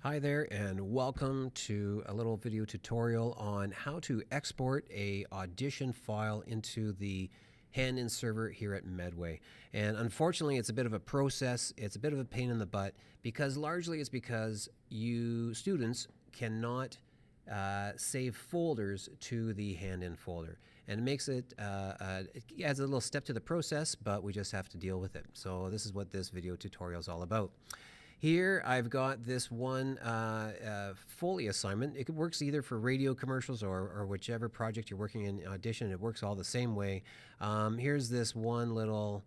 Hi there, and welcome to a little video tutorial on how to export a audition file into the hand-in server here at Medway. And unfortunately, it's a bit of a process. It's a bit of a pain in the butt because largely it's because you students cannot save folders to the hand-in folder. And it makes it adds a little step to the process, but we just have to deal with it. So this is what this video tutorial is all about. Here I've got this one Foley assignment. It works either for radio commercials or whichever project you're working in Audition. It works all the same way. Here's this one little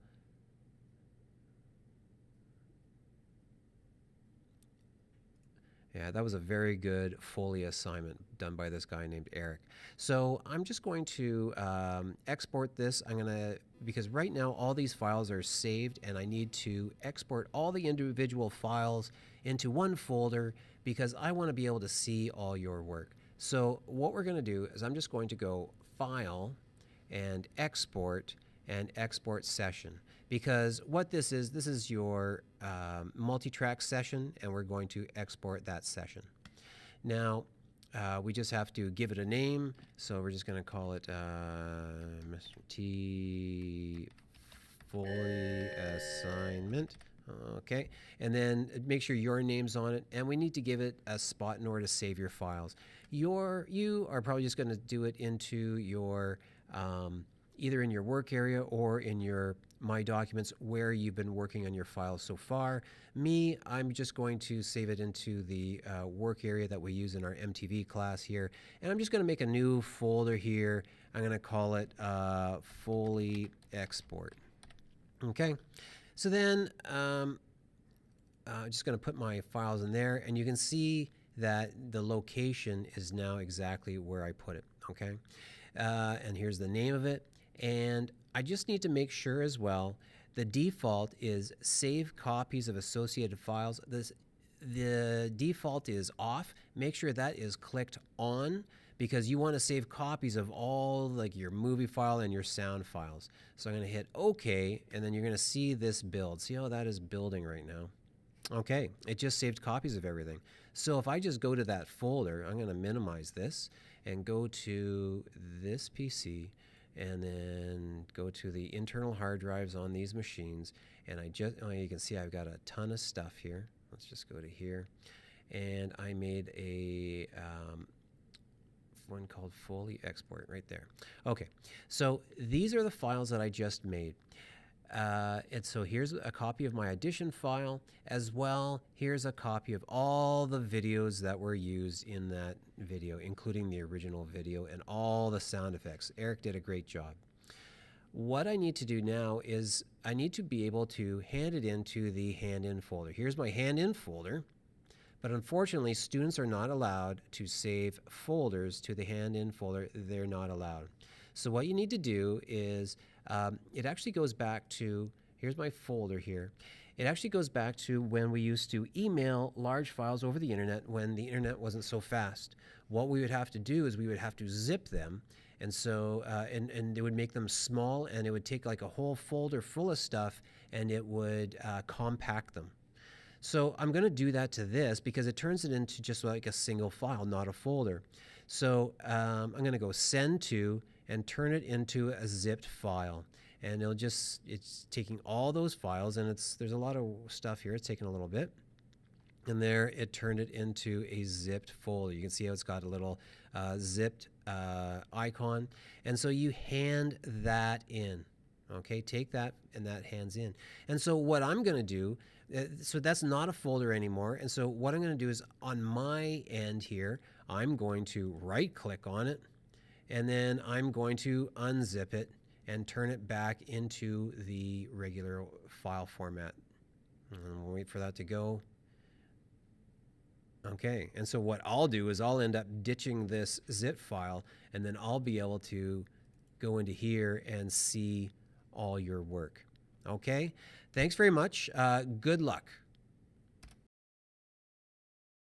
Yeah, that was a very good Foley assignment done by this guy named Eric. So I'm just going to export this. Because right now all these files are saved and I need to export all the individual files into one folder because I want to be able to see all your work. So what we're going to do is I'm just going to go File and Export Session. Because what this is your multi-track session, and we're going to export that session. Now, we just have to give it a name, so we're just going to call it Mr. T Foley Assignment. Okay, and then make sure your name's on it, and we need to give it a spot in order to save your files. You are probably just going to do it into your either in your work area or in your My Documents where you've been working on your files so far. Me, I'm just going to save it into the work area that we use in our MTV class here. And I'm just going to make a new folder here. I'm going to call it Foley Export. Okay, so then I'm just going to put my files in there, and you can see that the location is now exactly where I put it. Okay, and here's the name of it. And I just need to make sure as well, the default is save copies of associated files. The default is off. Make sure that is clicked on because you want to save copies of all like your movie file and your sound files. So I'm going to hit OK, and then you're going to see this build. See how that is building right now? Okay, it just saved copies of everything. So if I just go to that folder, I'm going to minimize this and go to this PC and then go to the internal hard drives on these machines. And you can see I've got a ton of stuff here. Let's just go to here. And I made a one called Foley Export right there. Okay, so these are the files that I just made. And so here's a copy of my Audition file as well. Here's a copy of all the videos that were used in that video, including the original video and all the sound effects. Eric did a great job. What I need to do now is I need to be able to hand it into the hand-in folder. Here's my hand-in folder, but unfortunately students are not allowed to save folders to the hand-in folder. They're not allowed. So what you need to do is it actually goes back to, here's my folder here. It actually goes back to when we used to email large files over the internet when the internet wasn't so fast. What we would have to do is we would have to zip them, and so and it would make them small, and it would take like a whole folder full of stuff, and it would compact them. So I'm going to do that to this because it turns it into just like a single file, not a folder. So I'm going to go send to and turn it into a zipped file. And it's taking all those files, and there's a lot of stuff here. It's taking a little bit. And there it turned it into a zipped folder. You can see how it's got a little zipped icon. And so you hand that in. Okay, take that, and that hands in. And so what I'm going to do, so that's not a folder anymore. And so what I'm going to do is on my end here, I'm going to right-click on it, and then I'm going to unzip it and turn it back into the regular file format. And we'll wait for that to go. Okay, and so what I'll do is I'll end up ditching this zip file, and then I'll be able to go into here and see all your work. Okay, thanks very much. Good luck.